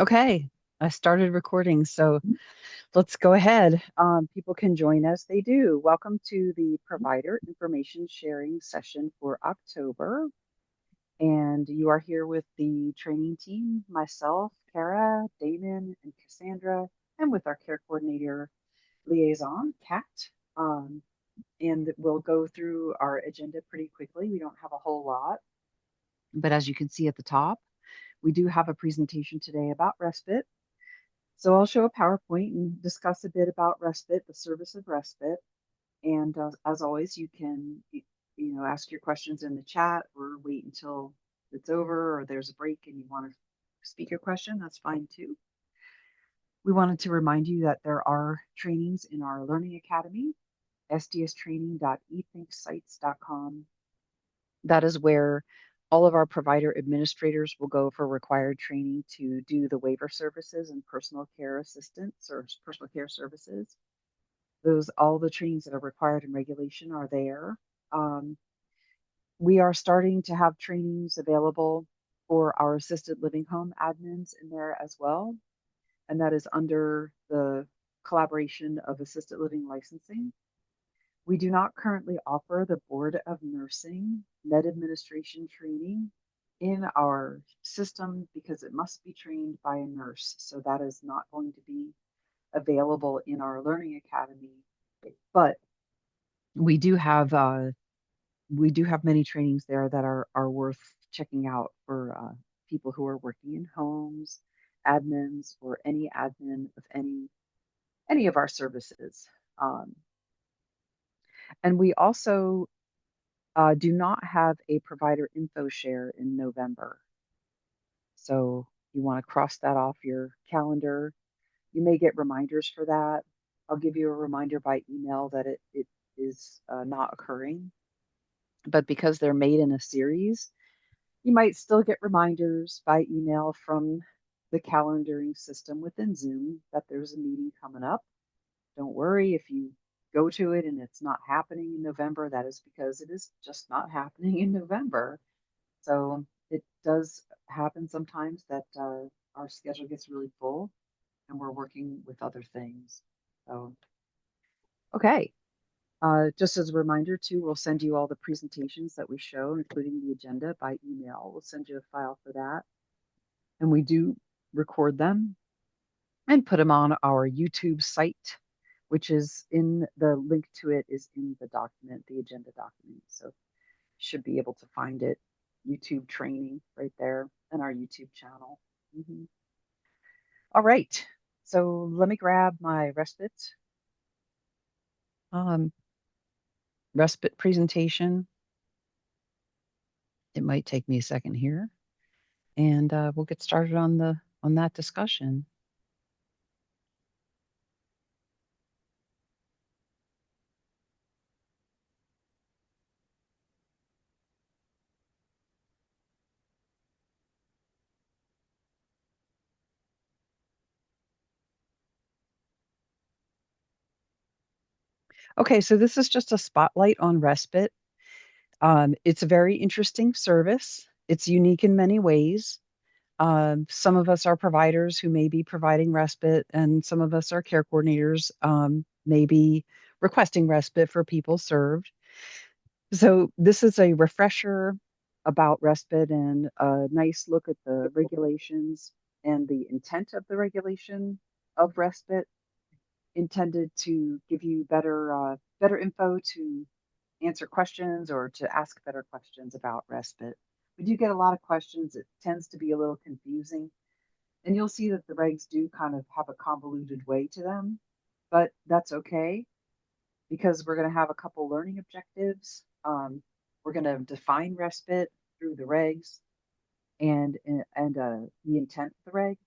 Okay, I started recording, so let's go ahead. People can join as they do. Welcome to the provider information sharing session for October. And you are here with the training team, myself, Kara, Damon, and Cassandra, and with our care coordinator liaison, Kat. Um, and we'll go through our agenda pretty quickly. We don't have a whole lot, but as you can see at the top, we do have a presentation today about respite. So I'll show a PowerPoint and discuss a bit about respite, the service of respite. And as always, you can, ask your questions in the chat or wait until it's over or there's a break and you want to speak your question. That's fine too. We wanted to remind you that there are trainings in our Learning Academy, sdstraining.ethinksites.com. That is where all of our provider administrators will go for required training to do the waiver services and personal care assistance or personal care services. All the trainings that are required in regulation are there. Um, we are starting to have trainings available for our assisted living home admins in there as well. And that is under the collaboration of assisted living licensing. We do not currently offer the Board of Nursing Med Administration training in our system because it must be trained by a nurse. So that is not going to be available in our Learning Academy. But we do have many trainings there that are worth checking out for people who are working in homes, admins, or any admin of any of our services. Um, and we also do not have a provider info share in November. So you want to cross that off your calendar. You may get reminders for that. I'll give you a reminder by email that it is not occurring. But because they're made in a series, you might still get reminders by email from the calendaring system within Zoom that there's a meeting coming up. Don't worry if you go to it and it's not happening in November, that is because it is just not happening in November. So it does happen sometimes that our schedule gets really full and we're working with other things. So, okay. Just as a reminder, too, we'll send you all the presentations that we show, including the agenda, by email. We'll send you a file for that. And we do record them and put them on our YouTube site, which is in the link to it is in the document, the agenda document. So you should be able to find it. YouTube training right there and our YouTube channel. Mhm. All right. So let me grab my um, respite presentation. It might take me a second here, and we'll get started on that discussion. Okay, so this is just a spotlight on respite. It's a very interesting service. It's unique in many ways. Some of us are providers who may be providing respite, and some of us are care coordinators, may be requesting respite for people served. So, this is a refresher about respite and a nice look at the regulations and the intent of the regulation of respite, intended to give you better info to answer questions or to ask better questions about respite. We do get a lot of questions. It tends to be a little confusing. And you'll see that the regs do kind of have a convoluted way to them, but that's okay because we're going to have a couple learning objectives. We're going to define respite through the regs and the intent of the reg.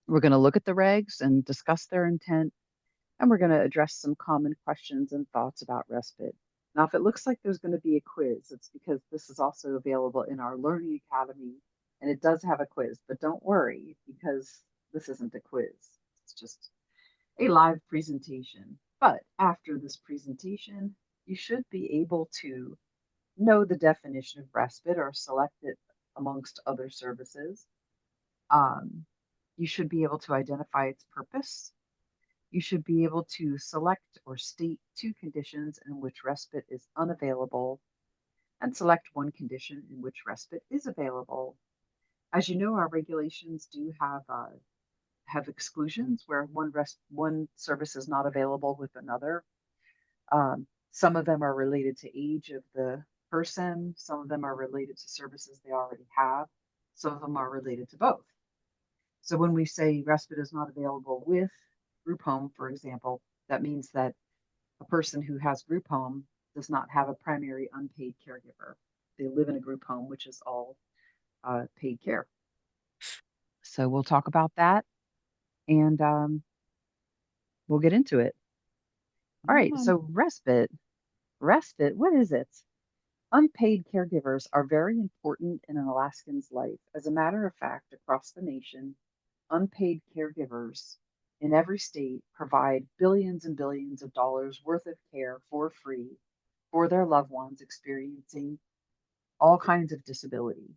We're going to look at the regs and discuss their intent, and we're going to address some common questions and thoughts about respite. Now, if it looks like there's going to be a quiz, it's because this is also available in our Learning Academy, and it does have a quiz, but don't worry because this isn't a quiz. It's just a live presentation. But after this presentation, you should be able to know the definition of respite or select it amongst other services. Um, You should be able to identify its purpose. You should be able to select or state two conditions in which respite is unavailable and select one condition in which respite is available. As you know, our regulations do have exclusions where one service is not available with another. Some of them are related to age of the person. Some of them are related to services they already have. Some of them are related to both. So when we say respite is not available with group home, for example, that means that a person who has group home does not have a primary unpaid caregiver. They live in a group home, which is all paid care. So we'll talk about that and we'll get into it. All right. Um, So respite, what is it? Unpaid caregivers are very important in an Alaskan's life. As a matter of fact, across the nation, unpaid caregivers in every state provide billions and billions of dollars worth of care for free for their loved ones experiencing all kinds of disability.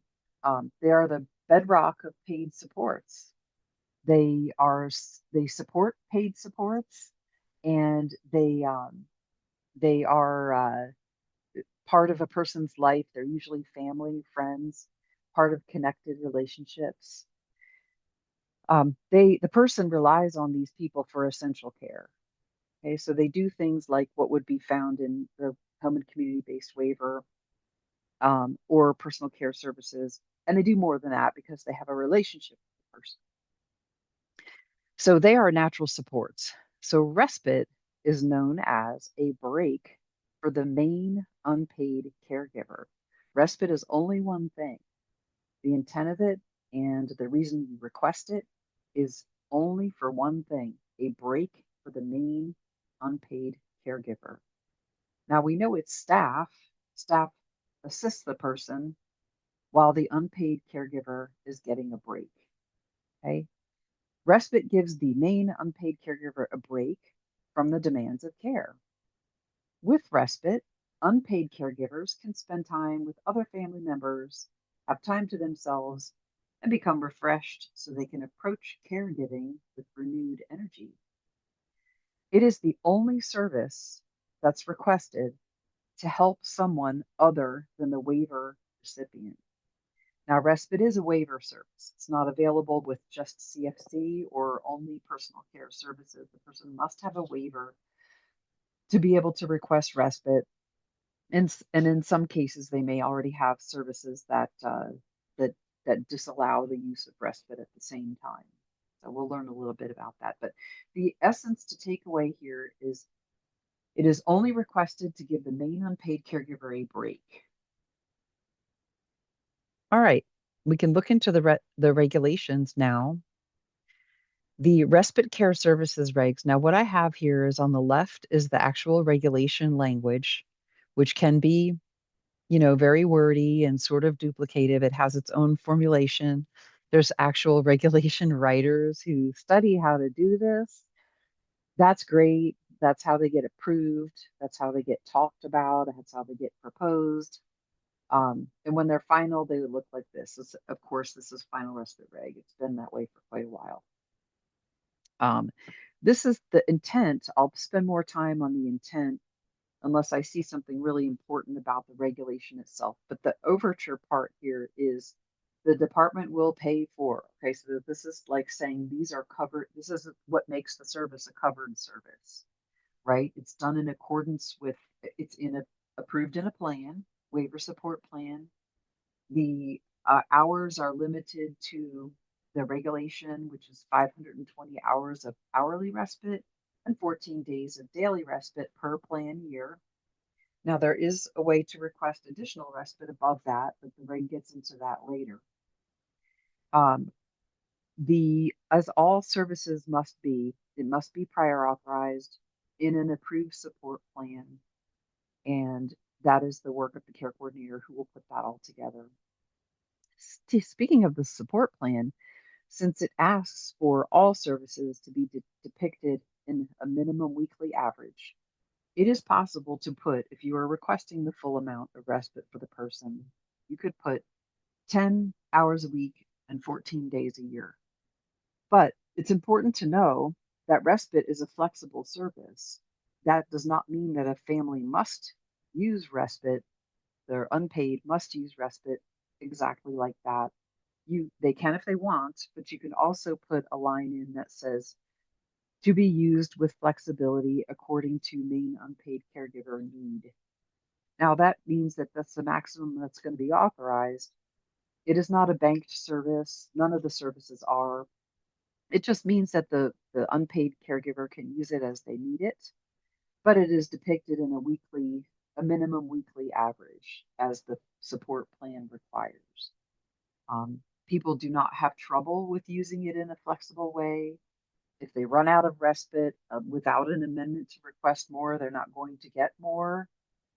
They are the bedrock of paid supports. They support paid supports, and they are part of a person's life. They're usually family, friends, part of connected relationships. The person relies on these people for essential care. Okay, so they do things like what would be found in the home and community based waiver or personal care services, and they do more than that because they have a relationship with the person. So they are natural supports. So respite is known as a break for the main unpaid caregiver. Respite is only one thing. The intent of it and the reason you request it is only for one thing, a break for the main unpaid caregiver. Now we know it's staff. Staff assists the person while the unpaid caregiver is getting a break. Okay. Respite gives the main unpaid caregiver a break from the demands of care. With respite, unpaid caregivers can spend time with other family members, have time to themselves, and become refreshed so they can approach caregiving with renewed energy. It is the only service that's requested to help someone other than the waiver recipient. Now, respite is a waiver service. It's not available with just CFC or only personal care services. The person must have a waiver to be able to request respite. And in some cases, they may already have services that that disallow the use of respite at the same time. So we'll learn a little bit about that. But the essence to take away here is it is only requested to give the main unpaid caregiver a break. All right, we can look into the regulations now. The respite care services regs. Now, what I have here is on the left is the actual regulation language, which can be, very wordy and sort of duplicative. It has its own formulation. There's actual regulation writers who study how to do this. That's great. That's how they get approved. That's how they get talked about. That's how they get proposed. And when they're final, they would look like this. Of course, this is final respite reg. It's been that way for quite a while. Um, this is the intent. I'll spend more time on the intent unless I see something really important about the regulation itself. But the overture part here is the department will pay for. Okay, so this is like saying these are covered. This is what makes the service a covered service, right? It's done in accordance with, it's in a approved in a plan, waiver support plan. The hours are limited to the regulation, which is 520 hours of hourly respite and 14 days of daily respite per plan year. Now, there is a way to request additional respite above that, but the reg gets into that later. Um, the as all services must be, it must be prior authorized in an approved support plan, and that is the work of the care coordinator who will put that all together. Speaking of the support plan, since it asks for all services to be depicted in a minimum weekly average, it is possible to put, if you are requesting the full amount of respite for the person, you could put 10 hours a week and 14 days a year. But it's important to know that respite is a flexible service. That does not mean that a family must use respite. They're unpaid, must use respite exactly like that. They can if they want, but you can also put a line in that says to be used with flexibility according to main unpaid caregiver need. Now that means that that's the maximum that's going to be authorized. It is not a banked service. None of the services are. It just means that the unpaid caregiver can use it as they need it, but it is depicted in a minimum weekly average as the support plan requires. People do not have trouble with using it in a flexible way. If they run out of respite without an amendment to request more, they're not going to get more.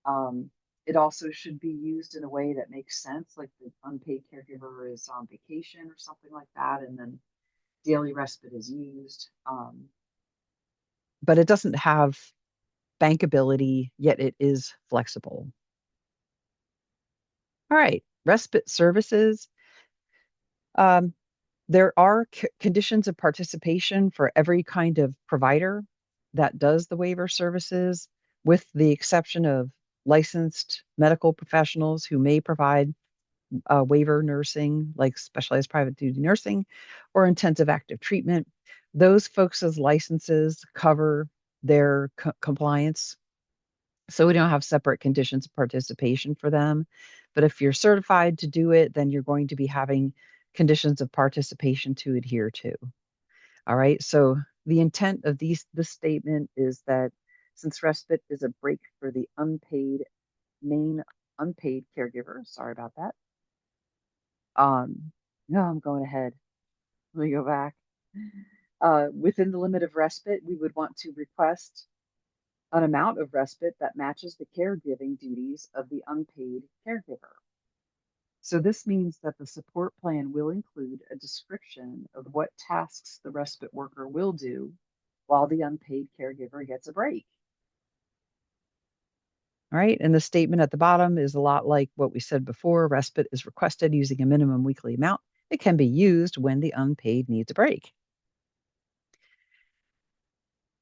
Um, it also should be used in a way that makes sense, like the unpaid caregiver is on vacation or something like that, and then daily respite is used. But it doesn't have bankability, yet it is flexible. All right, respite services. Um, there are conditions of participation for every kind of provider that does the waiver services, with the exception of licensed medical professionals who may provide waiver nursing, like specialized private duty nursing or intensive active treatment. Those folks' licenses cover their compliance. So we don't have separate conditions of participation for them. But if you're certified to do it, then you're going to be having conditions of participation to adhere to. All right. So the intent of this statement is that since respite is a break for the main unpaid caregiver, sorry about that. No, I'm going ahead. Let me go back. Within the limit of respite, we would want to request an amount of respite that matches the caregiving duties of the unpaid caregiver. So this means that the support plan will include a description of what tasks the respite worker will do while the unpaid caregiver gets a break. All right. And the statement at the bottom is a lot like what we said before. Respite is requested using a minimum weekly amount. It can be used when the unpaid needs a break.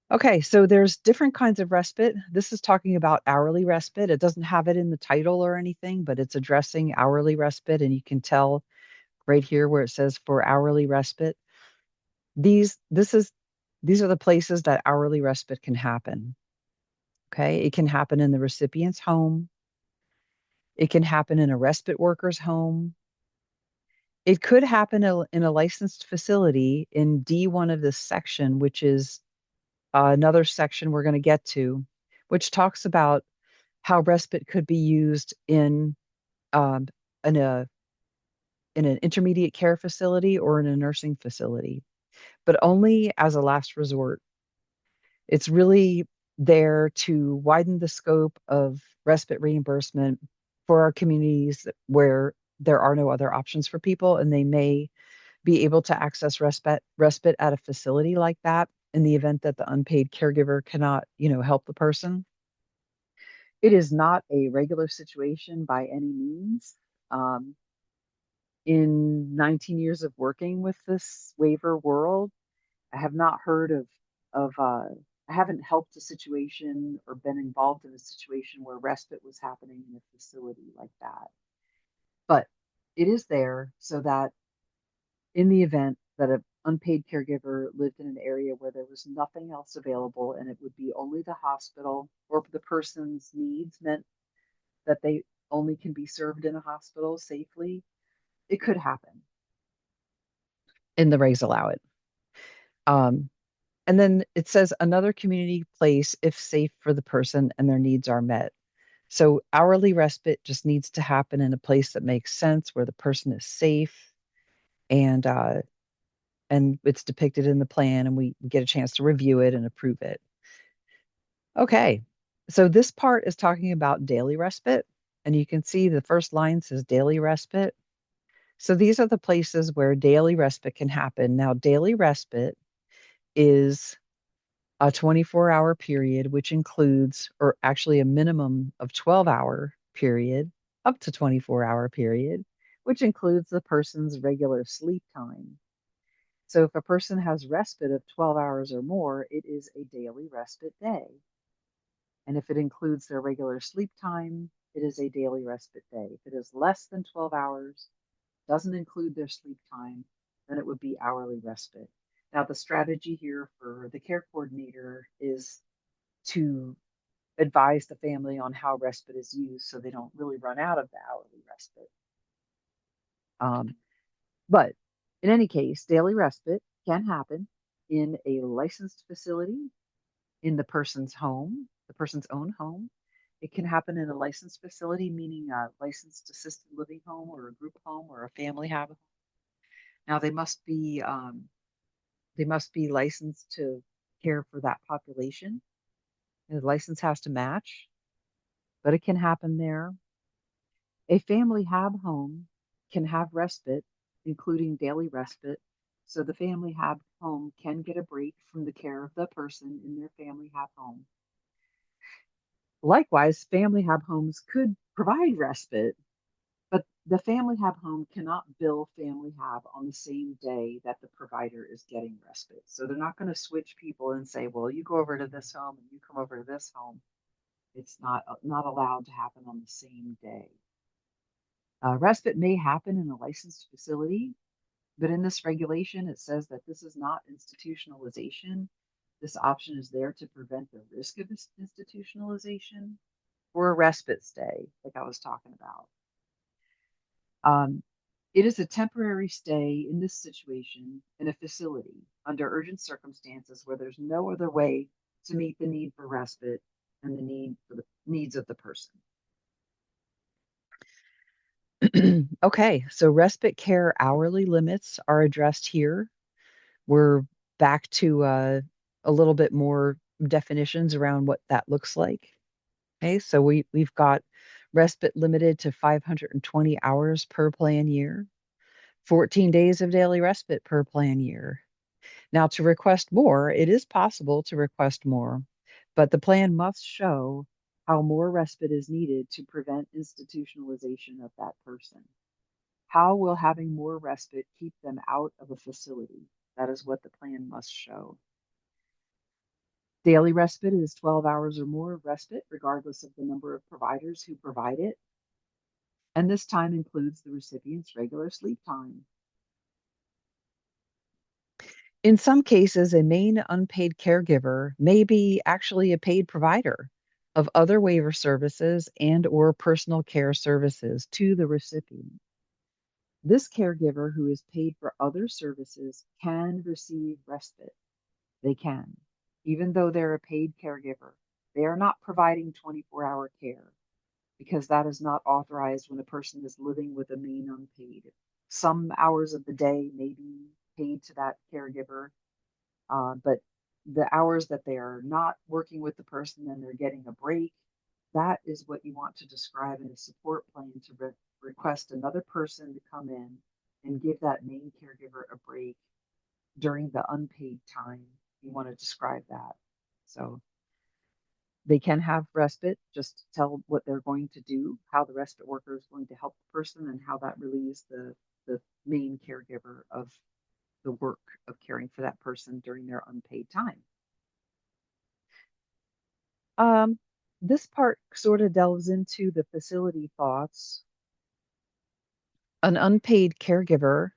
Okay, so there's different kinds of respite. This is talking about hourly respite. It doesn't have it in the title or anything, but it's addressing hourly respite. And you can tell right here where it says for hourly respite. These this is these are the places that hourly respite can happen. Okay, it can happen in the recipient's home. It can happen in a respite worker's home. It could happen in a licensed facility in D1 of this section, which is another section we're going to get to, which talks about how respite could be used um, in a in an intermediate care facility or in a nursing facility, but only as a last resort. It's really there to widen the scope of respite reimbursement for our communities where there are no other options for people, and they may be able to access respite at a facility like that in the event that the unpaid caregiver cannot, help the person. It is not a regular situation by any means. Um, in 19 years of working with this waiver world, I have not heard of I haven't helped a situation or been involved in a situation where respite was happening in a facility like that. But it is there so that in the event that an unpaid caregiver lived in an area where there was nothing else available and it would be only the hospital, or the person's needs meant that they only can be served in a hospital safely, it could happen. And the regs allow it. Um, and then it says another community place if safe for the person and their needs are met. So hourly respite just needs to happen in a place that makes sense, where the person is safe, and it's depicted in the plan, and we get a chance to review it and approve it. Okay, so this part is talking about daily respite, and you can see the first line says daily respite. So these are the places where daily respite can happen. Now, daily respite is a 24-hour period, which includes, or actually a minimum of 12-hour period, up to 24-hour period, which includes the person's regular sleep time. So if a person has respite of 12 hours or more, it is a daily respite day. And if it includes their regular sleep time, it is a daily respite day. If it is less than 12 hours, doesn't include their sleep time, then it would be hourly respite. Now, the strategy here for the care coordinator is to advise the family on how respite is used so they don't really run out of the hourly respite. Um, but in any case, daily respite can happen in a licensed facility, in the person's own home. It can happen in a licensed facility, meaning a licensed assisted living home or a group home or a family home. Now they must be licensed to care for that population. And the license has to match, but it can happen there. A family hab home can have respite, including daily respite, so the family hab home can get a break from the care of the person in their family hab home. Likewise, family hab homes could provide respite, but the family hab home cannot bill family hab on the same day that the provider is getting respite. So they're not going to switch people and say, well, you go over to this home and you come over to this home. It's not allowed to happen on the same day. Respite may happen in a licensed facility, but in this regulation, it says that this is not institutionalization. This option is there to prevent the risk of institutionalization or a respite stay, like I was talking about. Um, it is a temporary stay in this situation in a facility under urgent circumstances where there's no other way to meet the need for respite and the need for the needs of the person. Okay, so respite care hourly limits are addressed here. We're back to a little bit more definitions around what that looks like. Okay, so we've got respite limited to 520 hours per plan year, 14 days of daily respite per plan year. Now, to request more, it is possible to request more, but the plan must show how more respite is needed to prevent institutionalization of that person. How will having more respite keep them out of a facility? That is what the plan must show. Daily respite is 12 hours or more of respite, regardless of the number of providers who provide it. And this time includes the recipient's regular sleep time. In some cases, a main unpaid caregiver may be actually a paid provider of other waiver services and or personal care services to the recipient. This caregiver who is paid for other services can receive respite. They can, even though they're a paid caregiver. They are not providing 24-hour care because that is not authorized when a person is living with a main unpaid. Some hours of the day may be paid to that caregiver, but the hours that they are not working with the person and they're getting a break, that is what you want to describe in a support plan to request another person to come in and give that main caregiver a break during the unpaid time. You want to describe that. So they can have respite, just tell what they're going to do, how the respite worker is going to help the person, and how that relieves the main caregiver of the work of caring for that person during their unpaid time. Um, this part sort of delves into the facility thoughts. An unpaid caregiver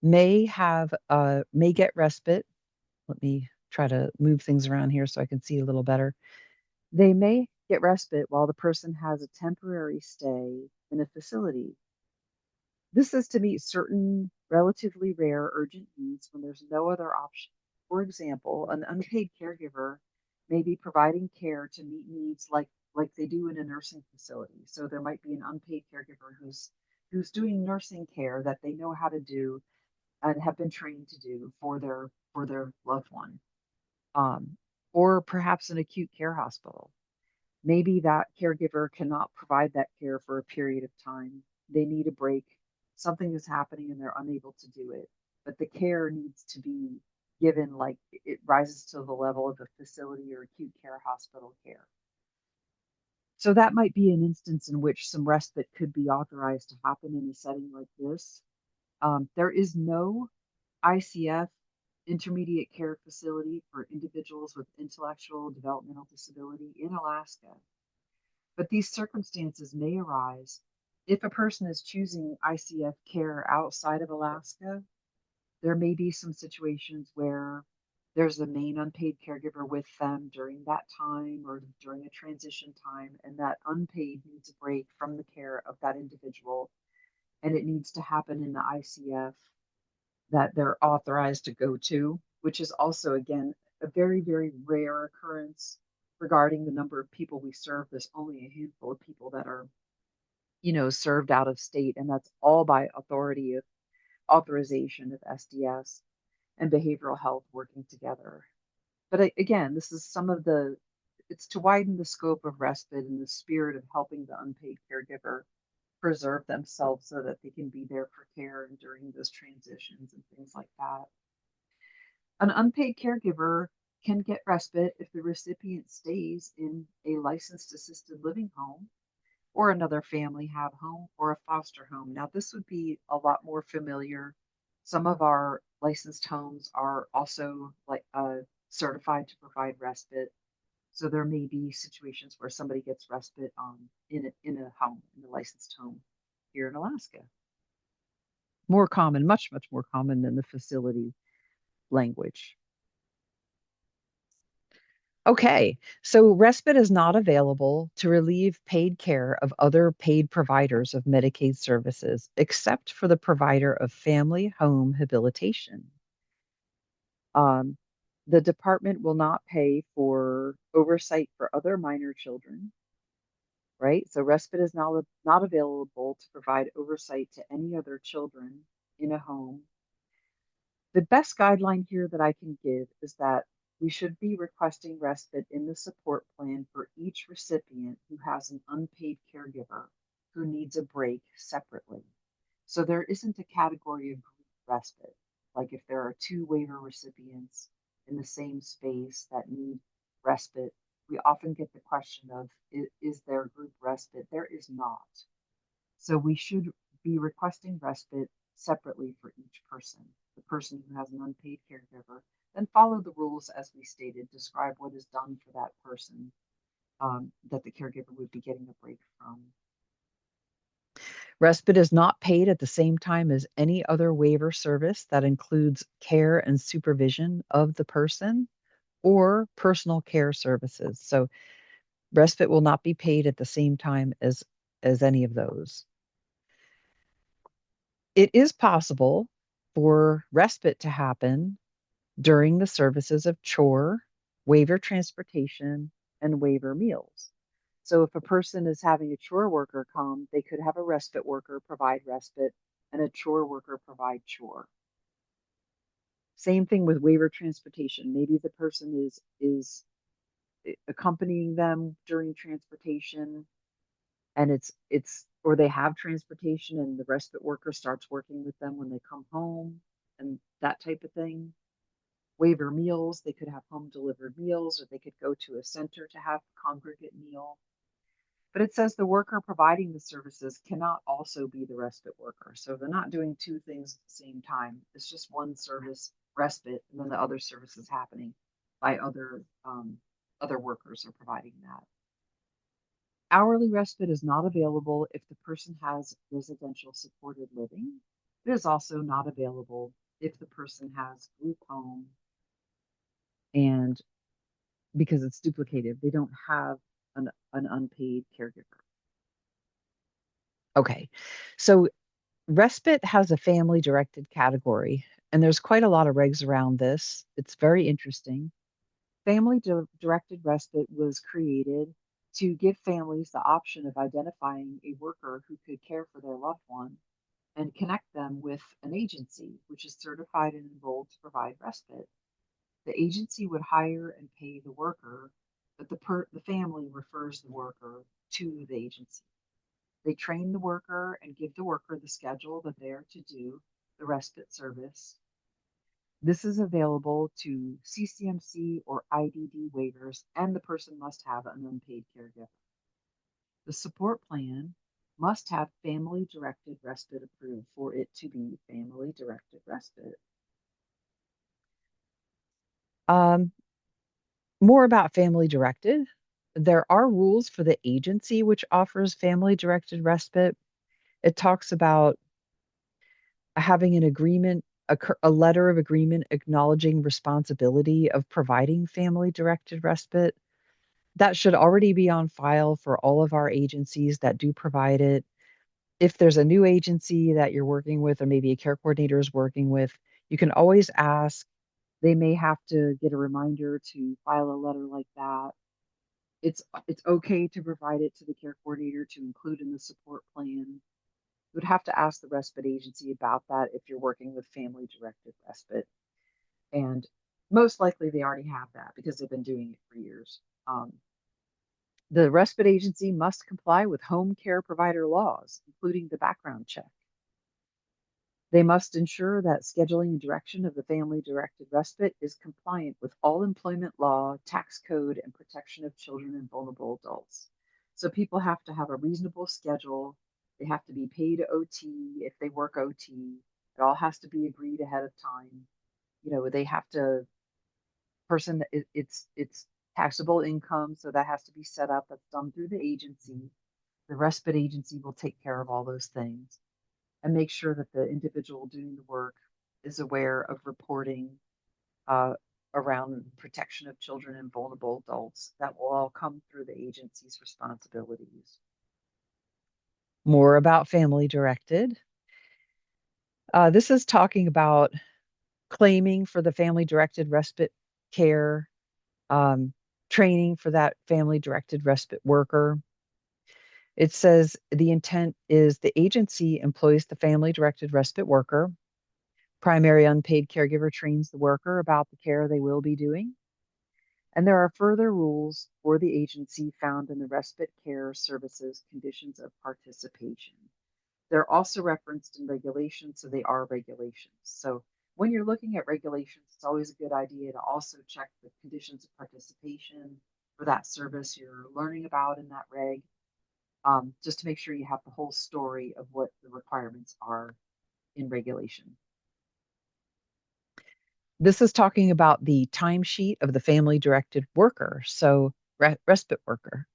may get respite. Let me try to move things around here so I can see a little better. They may get respite while the person has a temporary stay in a facility. This is to meet certain relatively rare urgent needs when there's no other option. For example, an unpaid caregiver may be providing care to meet needs like they do in a nursing facility. So there might be an unpaid caregiver who's doing nursing care that they know how to do and have been trained to do for their loved one. Um, or perhaps an acute care hospital. Maybe that caregiver cannot provide that care for a period of time. They need a break. Something is happening and they're unable to do it. But the care needs to be given like it rises to the level of a facility or acute care hospital care. So that might be an instance in which some respite could be authorized to happen in a setting like this. There is no ICF, Intermediate Care Facility for Individuals with Intellectual Developmental Disability in Alaska. But these circumstances may arise if a person is choosing ICF care outside of Alaska. There may be some situations where there's a main unpaid caregiver with them during that time or during a transition time, and that unpaid needs a break from the care of that individual, and it needs to happen in the ICF that they're authorized to go to, which is also, again, a very, very rare occurrence regarding the number of people we serve. There's only a handful of people that are, served out of state, and that's all by authority of authorization of SDS and behavioral health working together. But again, this is it's to widen the scope of respite in the spirit of helping the unpaid caregiver preserve themselves so that they can be there for care and during those transitions and things like that. An unpaid caregiver can get respite if the recipient stays in a licensed assisted living home or another family have home or a foster home. Now, this would be a lot more familiar. Some of our licensed homes are also certified to provide respite. So there may be situations where somebody gets respite in a home, in a licensed home here in Alaska. More common, much, much more common than the facility language. Okay, so respite is not available to relieve paid care of other paid providers of Medicaid services, except for the provider of family home habilitation. Um, the department will not pay for oversight for other minor children, right? So respite is not available to provide oversight to any other children in a home. The best guideline here that I can give is that we should be requesting respite in the support plan for each recipient who has an unpaid caregiver who needs a break separately. So there isn't a category of group respite. Like if there are two waiver recipients in the same space that need respite, we often get the question of, is there group respite? There is not. So we should be requesting respite separately for each person. The person who has an unpaid caregiver, then follow the rules as we stated, describe what is done for that person that the caregiver would be getting a break from. Respite is not paid at the same time as any other waiver service that includes care and supervision of the person or personal care services. So respite will not be paid at the same time as any of those. It is possible for respite to happen during the services of chore, waiver transportation, and waiver meals. So if a person is having a chore worker come, they could have a respite worker provide respite and a chore worker provide chore. Same thing with waiver transportation. Maybe the person is accompanying them during transportation and it's or they have transportation and the respite worker starts working with them when they come home and that type of thing. Waiver meals, they could have home delivered meals or they could go to a center to have a congregate meal. But it says the worker providing the services cannot also be the respite worker. So they're not doing two things at the same time. It's just one service, respite, and then the other service is happening by other workers are providing that. Hourly respite is not available if the person has residential supported living. It is also not available if the person has group home and because it's duplicated, they don't have an unpaid caregiver. Okay, so respite has a family directed category, and there's quite a lot of regs around this. It's very interesting. Family directed respite was created to give families the option of identifying a worker who could care for their loved one and connect them with an agency which is certified and enrolled to provide respite. The agency would hire and pay the worker, but the family refers the worker to the agency. They train the worker and give the worker the schedule that they are to do the respite service. This is available to CCMC or IDD waivers, and the person must have an unpaid caregiver. The support plan must have family directed respite approved for it to be family directed respite. Um, More about family directed. There are rules for the agency which offers family directed respite. It talks about having an agreement, a letter of agreement acknowledging responsibility of providing family directed respite. That should already be on file for all of our agencies that do provide it. If there's a new agency that you're working with, or maybe a care coordinator is working with, you can always ask. They may have to get a reminder to file a letter like that. It's okay to provide it to the care coordinator to include in the support plan. You would have to ask the respite agency about that if you're working with family directed respite. And most likely they already have that because they've been doing it for years. The respite agency must comply with home care provider laws, including the background check. They must ensure that scheduling and direction of the family directed respite is compliant with all employment law, tax code, and protection of children and vulnerable adults. So people have to have a reasonable schedule. They have to be paid OT if they work OT. It all has to be agreed ahead of time. They have to person it's taxable income, so that has to be set up. That's done through the agency. The respite agency will take care of all those things and make sure that the individual doing the work is aware of reporting uh, around protection of children and vulnerable adults. That will all come through the agency's responsibilities. More about family directed. This is talking about claiming for the family directed respite care, um, training for that family directed respite worker. It says the intent is the agency employs the family directed respite worker. Primary unpaid caregiver trains the worker about the care they will be doing. And there are further rules for the agency found in the Respite Care Services Conditions of Participation. They're also referenced in regulations, so they are regulations. So when you're looking at regulations, it's always a good idea to also check the conditions of participation for that service you're learning about in that reg, just to make sure you have the whole story of what the requirements are in regulation. This is talking about the timesheet of the family directed worker, so respite worker.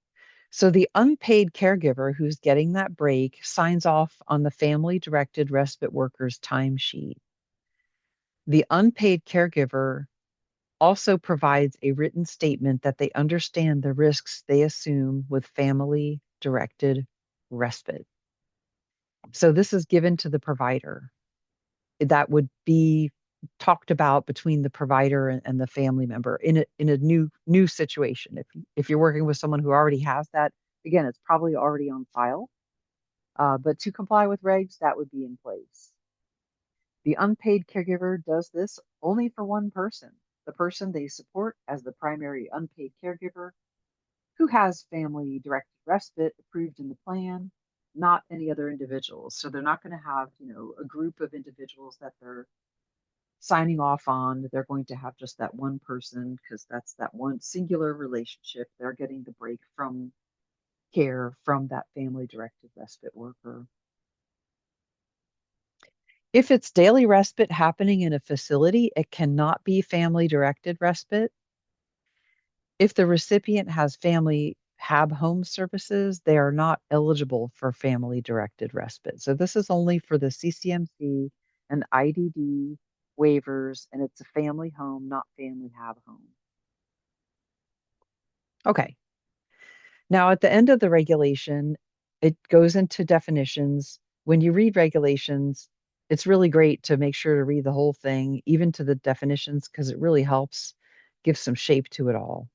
So the unpaid caregiver who's getting that break signs off on the family directed respite worker's timesheet. The unpaid caregiver also provides a written statement that they understand the risks they assume with family directed respite. So this is given to the provider. That would be talked about between the provider and the family member in a new situation. If you're working with someone who already has that, again, it's probably already on file. But to comply with regs, that would be in place. The unpaid caregiver does this only for one person, the person they support as the primary unpaid caregiver who has family directed respite approved in the plan, not any other individuals. So they're not going to have, a group of individuals that they're signing off on. They're going to have just that one person because that's that one singular relationship. They're getting the break from care from that family directed respite worker. If it's daily respite happening in a facility, it cannot be family directed respite. If the recipient has family HAB home services, they are not eligible for family directed respite. So this is only for the CCMC and IDD waivers, and it's a family home, not family HAB home. Okay. Now, at the end of the regulation, it goes into definitions. When you read regulations, it's really great to make sure to read the whole thing, even to the definitions, because it really helps give some shape to it all.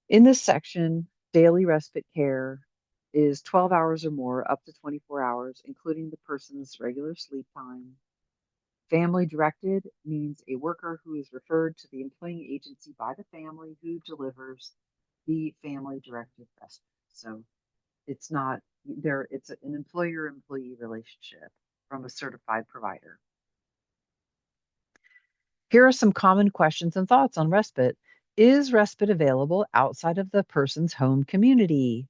In this section, daily respite care is 12 hours or more, up to 24 hours, including the person's regular sleep time. Family directed means a worker who is referred to the employing agency by the family who delivers the family directed respite. So it's not there, it's an employer employee relationship from a certified provider. Here are some common questions and thoughts on respite. Is respite available outside of the person's home community?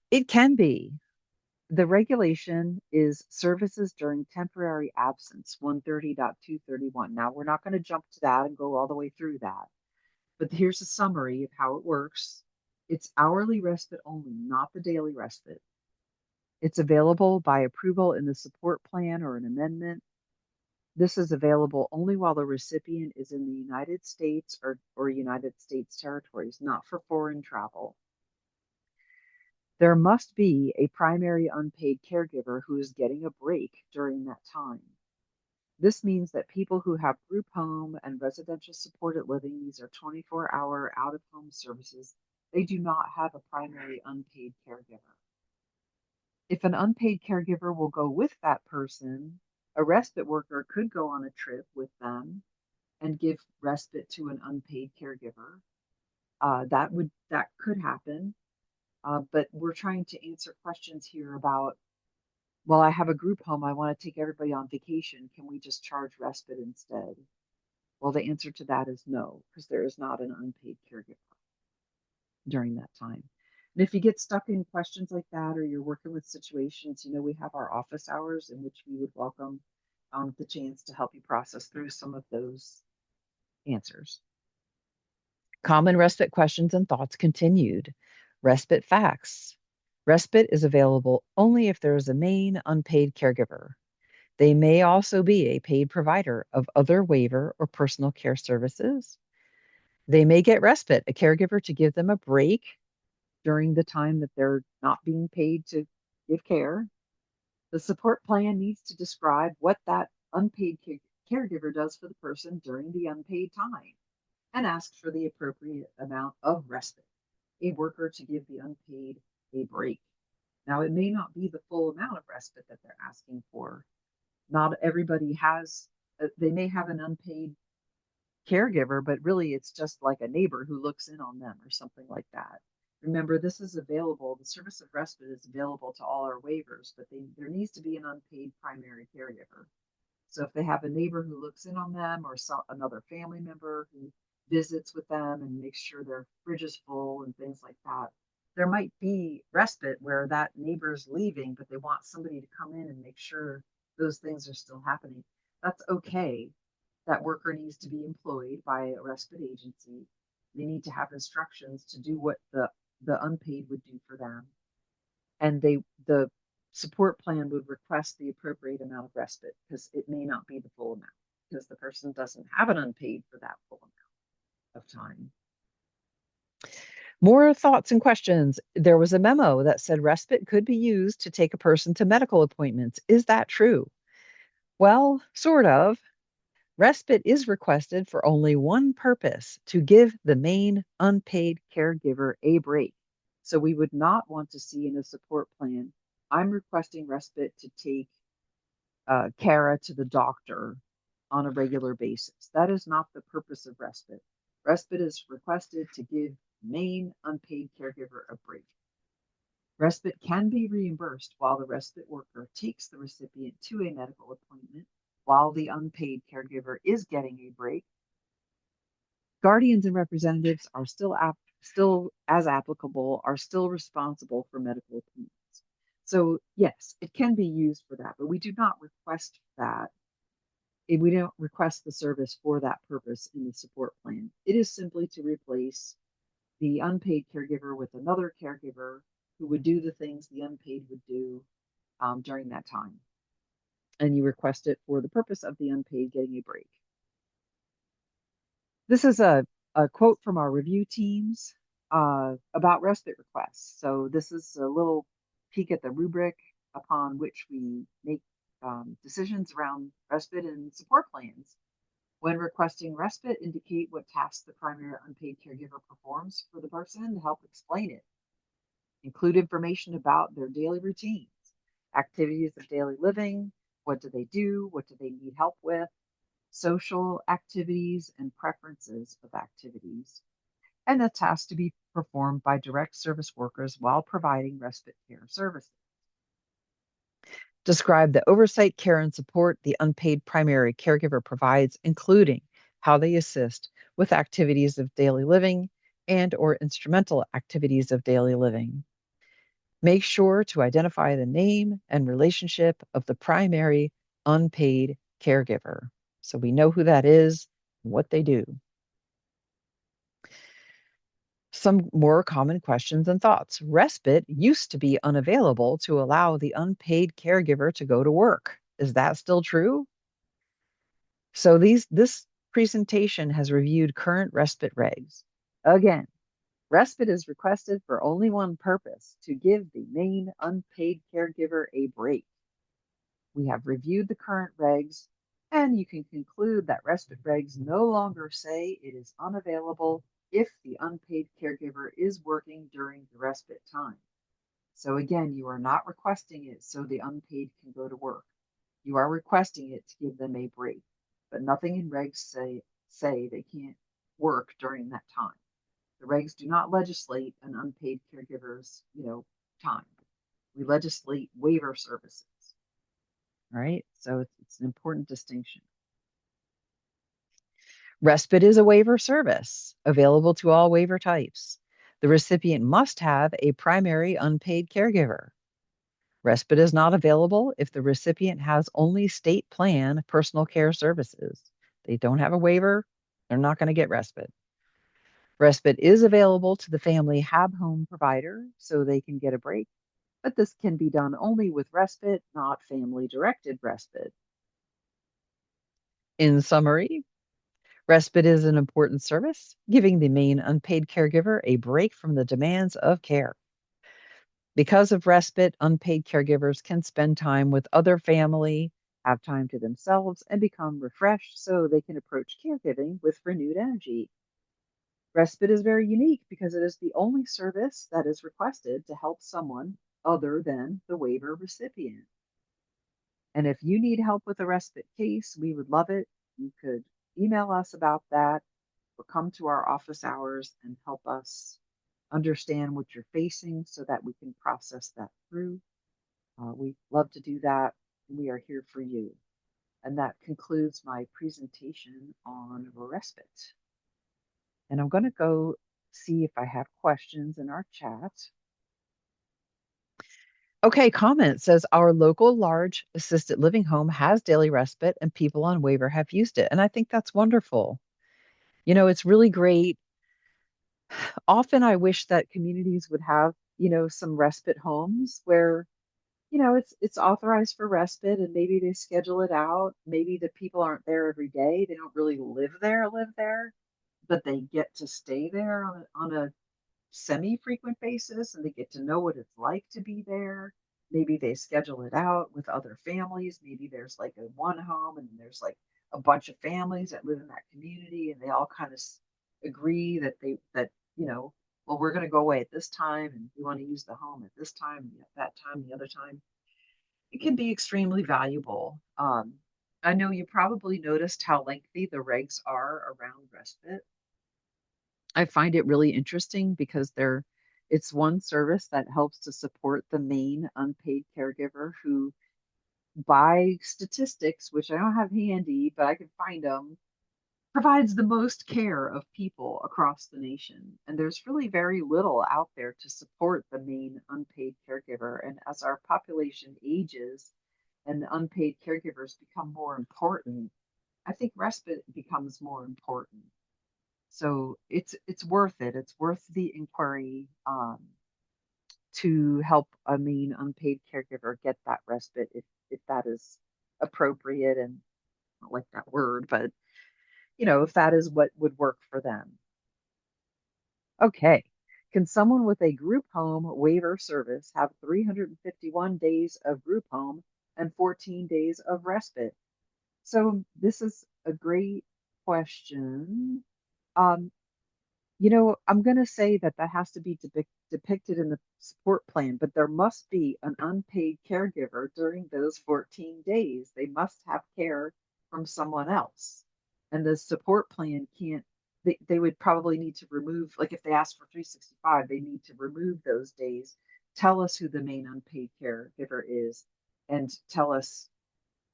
It can be. The regulation is services during temporary absence, 130.231. Now, we're not going to jump to that and go all the way through that, but here's a summary of how it works. It's hourly respite only, not the daily respite. It's available by approval in the support plan or an amendment. This is available only while the recipient is in the United States or United States territories, not for foreign travel. There must be a primary unpaid caregiver who is getting a break during that time. This means that people who have group home and residential supported living, these are 24-hour out of home services, they do not have a primary unpaid caregiver. If an unpaid caregiver will go with that person, a respite worker could go on a trip with them and give respite to an unpaid caregiver. That could happen, but we're trying to answer questions here about, well, I have a group home. I want to take everybody on vacation. Can we just charge respite instead? Well, the answer to that is no, because there is not an unpaid caregiver during that time. And if you get stuck in questions like that, or you're working with situations, we have our office hours in which we would welcome the chance to help you process through some of those answers. Common respite questions and thoughts continued. Respite facts. Respite is available only if there is a main unpaid caregiver. They may also be a paid provider of other waiver or personal care services. They may get respite, a caregiver to give them a break during the time that they're not being paid to give care. The support plan needs to describe what that unpaid caregiver does for the person during the unpaid time and ask for the appropriate amount of respite, a worker to give the unpaid a break. Now, it may not be the full amount of respite that they're asking for. Not everybody has, they may have an unpaid caregiver, but really it's just like a neighbor who looks in on them or something like that. Remember, this is available, the service of respite is available to all our waivers, but there needs to be an unpaid primary caregiver. So if they have a neighbor who looks in on them or another family member who visits with them and makes sure their fridge is full and things like that, there might be respite where that neighbor's leaving, but they want somebody to come in and make sure those things are still happening. That's okay. That worker needs to be employed by a respite agency. They need to have instructions to do what the unpaid would do for them. And the support plan would request the appropriate amount of respite because it may not be the full amount because the person doesn't have an unpaid for that full amount of time. More thoughts and questions. There was a memo that said respite could be used to take a person to medical appointments. Is that true? Well, sort of. Respite is requested for only one purpose, to give the main unpaid caregiver a break. So we would not want to see in a support plan, I'm requesting respite to take Kara to the doctor on a regular basis. That is not the purpose of respite. Respite is requested to give main unpaid caregiver a break. Respite can be reimbursed while the respite worker takes the recipient to a medical appointment while the unpaid caregiver is getting a break. Guardians and representatives are still as applicable, are still responsible for medical appointments. So yes, it can be used for that, but we do not request that. We don't request the service for that purpose in the support plan. It is simply to replace the unpaid caregiver with another caregiver who would do the things the unpaid would do during that time. And you request it for the purpose of the unpaid getting a break. This is a quote from our review teams about respite requests. So this is a little peek at the rubric upon which we make decisions around respite and support plans. When requesting respite, indicate what tasks the primary unpaid caregiver performs for the person and help explain it. Include information about their daily routines, activities of daily living, what do they do, what do they need help with, social activities and preferences of activities, and a task to be performed by direct service workers while providing respite care services. Describe the oversight, care, and support the unpaid primary caregiver provides, including how they assist with activities of daily living and or instrumental activities of daily living. Make sure to identify the name and relationship of the primary unpaid caregiver so we know who that is, what they do. Some more common questions and thoughts. Respite used to be unavailable to allow the unpaid caregiver to go to work. Is that still true? So this presentation has reviewed current respite regs. Again, respite is requested for only one purpose, to give the main unpaid caregiver a break. We have reviewed the current regs, and you can conclude that respite regs no longer say it is unavailable if the unpaid caregiver is working during the respite time. So again, you are not requesting it so the unpaid can go to work. You are requesting it to give them a break, but nothing in regs say they can't work during that time. The regs do not legislate an unpaid caregiver's, time. We legislate waiver services. All right. So it's an important distinction. Respite is a waiver service available to all waiver types. The recipient must have a primary unpaid caregiver. Respite is not available if the recipient has only state plan personal care services. They don't have a waiver, they're not going to get respite. Respite is available to the family hab home provider so they can get a break, but this can be done only with respite, not family directed respite. In summary, respite is an important service, giving the main unpaid caregiver a break from the demands of care. Because of respite, unpaid caregivers can spend time with other family, have time to themselves, and become refreshed so they can approach caregiving with renewed energy. Respite is very unique because it is the only service that is requested to help someone other than the waiver recipient. And if you need help with a respite case, we would love it. You could email us about that or come to our office hours and help us understand what you're facing so that we can process that through. We love to do that. We are here for you. And that concludes my presentation on respite. And I'm going to go see if I have questions in our chat. Okay, comment says our local large assisted living home has daily respite and people on waiver have used it. And I think that's wonderful. It's really great. Often I wish that communities would have, some respite homes where, it's authorized for respite and maybe they schedule it out. Maybe the people aren't there every day. They don't really live there, but they get to stay there on a semi-frequent basis and they get to know what it's like to be there. Maybe they schedule it out with other families. Maybe there's like a one home and there's like a bunch of families that live in that community and they all kind of agree that well, we're going to go away at this time and we want to use the home at this time and at that time, the other time. It can be extremely valuable. I know you probably noticed how lengthy the regs are around respite. I find it really interesting because it's one service that helps to support the main unpaid caregiver who, by statistics, which I don't have handy, but I can find them, provides the most care of people across the nation. And there's really very little out there to support the main unpaid caregiver. And as our population ages and the unpaid caregivers become more important, I think respite becomes more important. So it's worth it. It's worth the inquiry to help a mean unpaid caregiver get that respite if that is appropriate and I don't like that word, but if that is what would work for them. Okay. Can someone with a group home waiver service have 351 days of group home and 14 days of respite? So this is a great question. Um, I'm going to say that that has to be depicted in the support plan, but there must be an unpaid caregiver during those 14 days. They must have care from someone else. And the support plan can't, they would probably need to remove, like if they ask for 365, they need to remove those days, tell us who the main unpaid caregiver is, and tell us,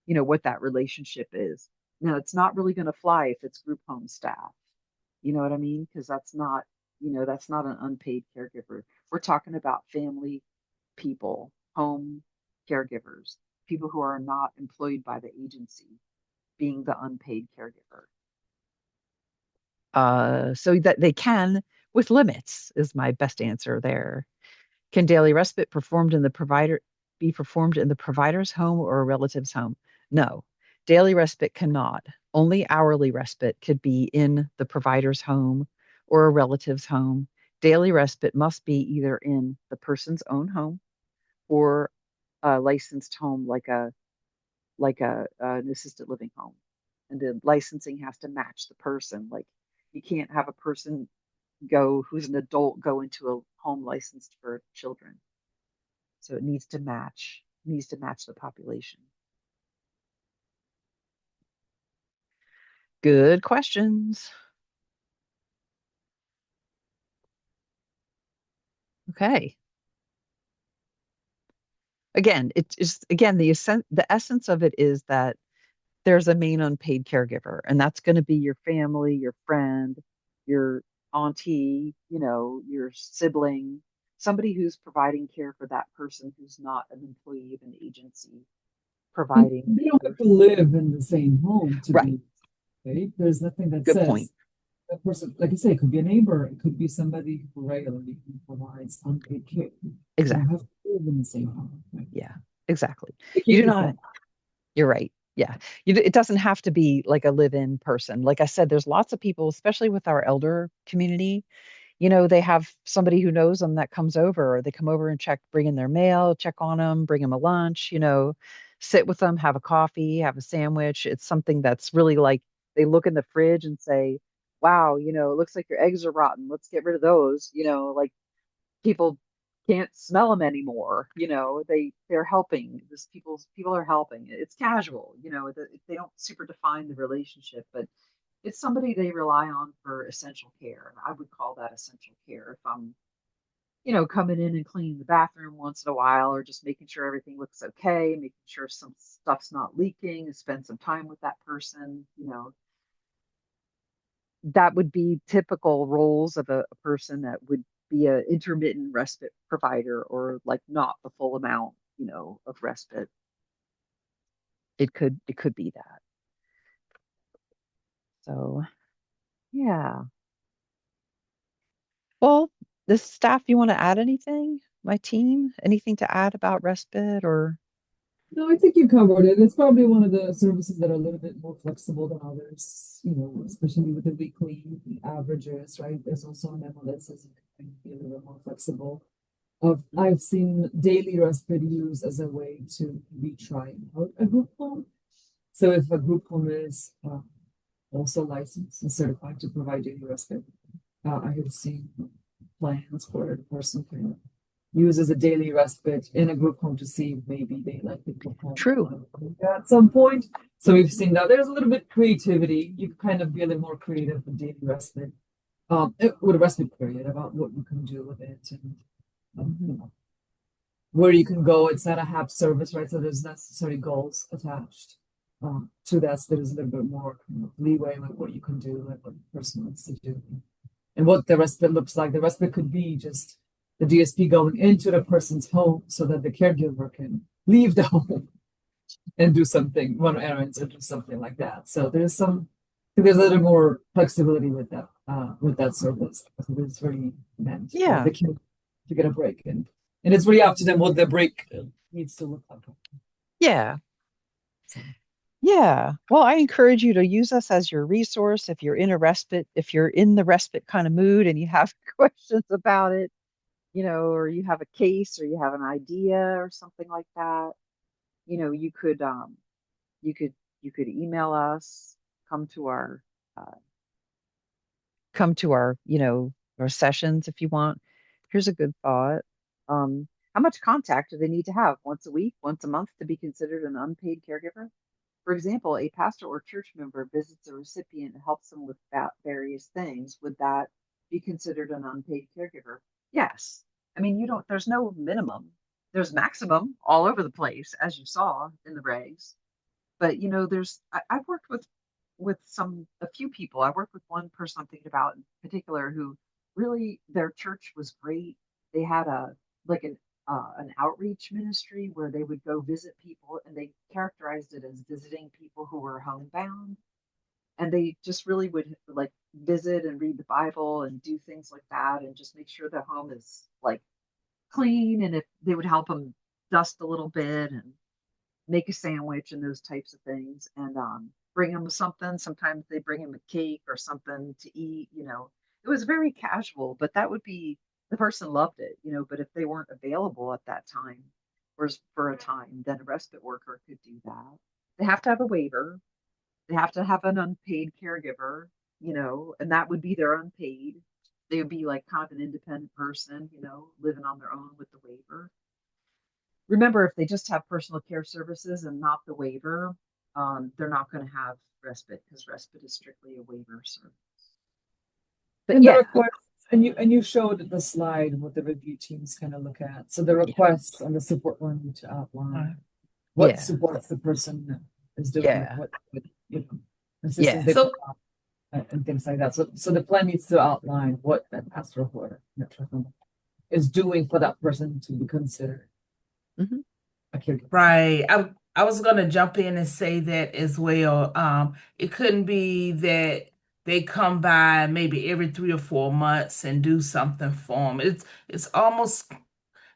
what that relationship is. Now, it's not really going to fly if it's group home staff. You know what I mean? Because that's not an unpaid caregiver. We're talking about family people, home caregivers, people who are not employed by the agency, being the unpaid caregiver. So that they can, with limits, is my best answer there. Can daily respite performed in the provider be performed in the provider's home or a relative's home? No. Daily respite cannot. Only hourly respite could be in the provider's home or a relative's home. Daily respite must be either in the person's own home or a licensed home like an assisted living home. And the licensing has to match the person. Like you can't have a person go who's an adult go into a home licensed for children. So it needs to match the population. Good questions. Okay. Again, it's just again the essence of it is that there's a main unpaid caregiver, and that's going to be your family, your friend, your auntie, your sibling, somebody who's providing care for that person who's not an employee of an agency And providing they don't have to live in the same home to right. do it, right? There's nothing that Good point. says that person, like you say, it could be a neighbor, it could be somebody who regularly provides unpaid care. They don't Exactly. have to live in the same home, right? Yeah. Exactly. They You can't do be not. fun. You're right. Yeah. It doesn't have to be like a live-in person. Like I said, there's lots of people, especially with our elder community, they have somebody who knows them that comes over, or they come over and bring in their mail, check on them, bring them a lunch, sit with them, have a coffee, have a sandwich. It's something that's really like they look in the fridge and say, wow, it looks like your eggs are rotten. Let's get rid of those. Like people can't smell them anymore. They're helping. This people are helping. It's casual. They don't super define the relationship, but it's somebody they rely on for essential care. I would call that essential care if I'm, coming in and cleaning the bathroom once in a while or just making sure everything looks okay, making sure some stuff's not leaking, and spend some time with that person. That would be typical roles of a person that would be an intermittent respite provider or like not the full amount, of respite. It could be that. So yeah. Well, the staff, you want to add anything? My team, anything to add about respite or No, I think you covered it. It's probably one of the services that are a little bit more flexible than others, especially with the weekly averages, right? There's also a memo that says you can be a little bit more flexible. I've seen daily respite used as a way to be trying out a group home. So if a group home is also licensed and certified to provide daily respite, I have seen plans where the person can use as a daily respite in a group home to see if maybe they like the group home true. at some point. So we've seen that there's a little bit creativity. You can kind of be a little more creative with daily respite, with a respite period about what you can do with it and where you can go. It's not a HAP service, right? So there's necessary goals attached to that. So there's a little bit more leeway with what you can do, like what the person wants to do, and what the respite looks like. The respite could be just the DSP going into the person's home so that the caregiver can leave the home and do something, run errands or do something like that. So there's a little more flexibility with that service. It's really meant for Yeah. the kid to get a break, and it's really up to them what the break needs to look like. Yeah. So, Yeah. Well, I encourage you to use us as your resource if you're in the respite kind of mood and you have questions about it, or you have a case or you have an idea or something like that, you could you could you could email us, come to our uh, our sessions if you want. Here's a good thought. How much contact do they need to have? Once a week, once a month to be considered an unpaid caregiver? For example, a pastor or church member visits a recipient and helps them with various things. Would that be considered an unpaid caregiver? Yes. I mean, there's no minimum. There's maximum all over the place, as you saw in the regs. But I've worked with a few people. I worked with one person I'm thinking about in particular who really their church was great. They had a like an outreach ministry where they would go visit people, and they characterized it as visiting people who were homebound. And they just really would like visit and read the Bible and do things like that and just make sure the home is like clean. And if they would help them dust a little bit and make a sandwich and those types of things, and bring them something. Sometimes they bring them a cake or something to eat. It was very casual, but that would be the person loved it. But if they weren't available at that time or for a time, then a respite worker could do that. They have to have a waiver. They have to have an unpaid caregiver, and that would be their unpaid. They would be like kind of an independent person, living on their own with the waiver. Remember, if they just have personal care services and not the waiver, they're not going to have respite because respite is strictly a waiver service. But And the yeah, requests, and you showed the slide what the review teams kind of look at. So the Yeah. requests and the support one need to outline what Yeah. supports the person is doing, Yeah. what assistance Yeah. they So provide, and things like that. So the plan needs to outline what that pastoral coordinator is doing for that person to be considered Mhm. a caregiver. right. I was gonna jump in and say that as well. It couldn't be that they come by maybe every 3 or 4 months and do something for them. It's almost,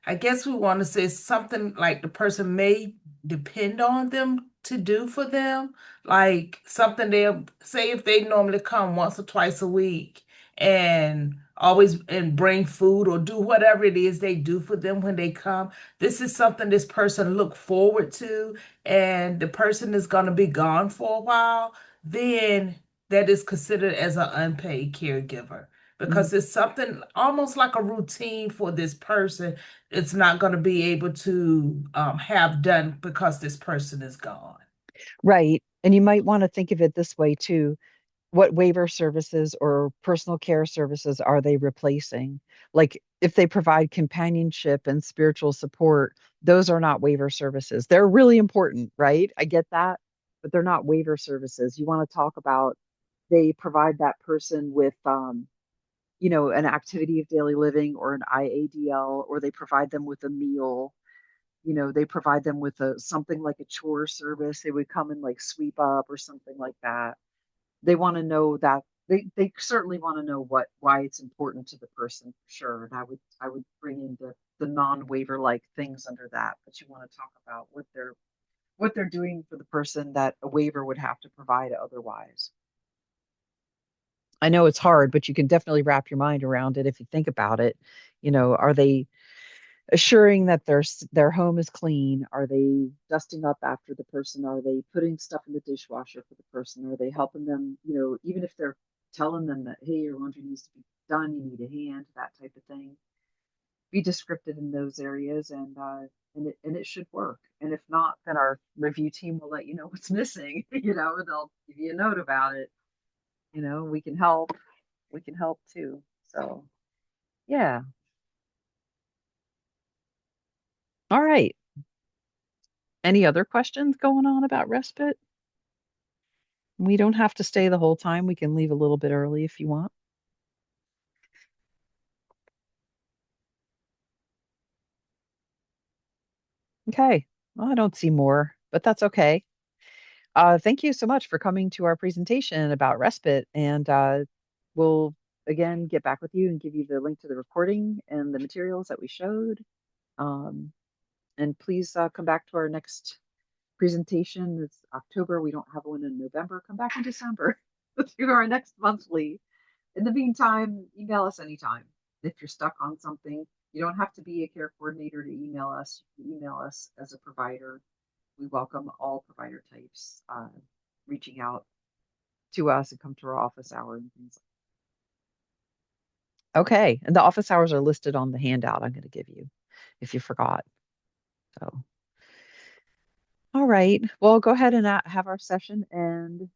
I guess we want to say something like the person may depend on them to do for them. Like something they'll say if they normally come once or twice a week and always and bring food or do whatever it is they do for them when they come. This is something this person look forward to, and the person is going to be gone for a while, then that is considered as an unpaid caregiver because it's something almost like a routine for this person. It's not going to be able to have done because this person is gone. Right. And you might want to think of it this way too. What waiver services or personal care services are they replacing? Like if they provide companionship and spiritual support, those are not waiver services. They're really important, right? I get that, but they're not waiver services. You want to talk about they provide that person with an activity of daily living or an IADL, or they provide them with a meal. They provide them with a something like a chore service. They would come and like sweep up or something like that. They want to know that they certainly want to know why it's important to the person for sure. And I would bring in the non-waiver like things under that, but you want to talk about what they're doing for the person that a waiver would have to provide otherwise. I know it's hard, but you can definitely wrap your mind around it if you think about it. Are they assuring that their home is clean? Are they dusting up after the person? Are they putting stuff in the dishwasher for the person? Are they helping them, even if they're telling them that, hey, your laundry needs to be done, you need a hand, that type of thing. Be descriptive in those areas, and it should work. And if not, then our review team will let you know what's missing. They'll give you a note about it. We can help. We can help too. So yeah. All right. Any other questions going on about respite? We don't have to stay the whole time. We can leave a little bit early if you want. Okay. Well, I don't see more, but that's okay. Thank you so much for coming to our presentation about respite. And we'll again get back with you and give you the link to the recording and the materials that we showed. Um, and please come back to our next presentation. It's October. We don't have one in November. Come back in December to our next monthly. In the meantime, email us anytime. If you're stuck on something, you don't have to be a care coordinator to email us. You can email us as a provider. We welcome all provider types reaching out to us and come to our office hour and things. Okay. And the office hours are listed on the handout I'm going to give you if you forgot. So, all right. Well, go ahead and have our session and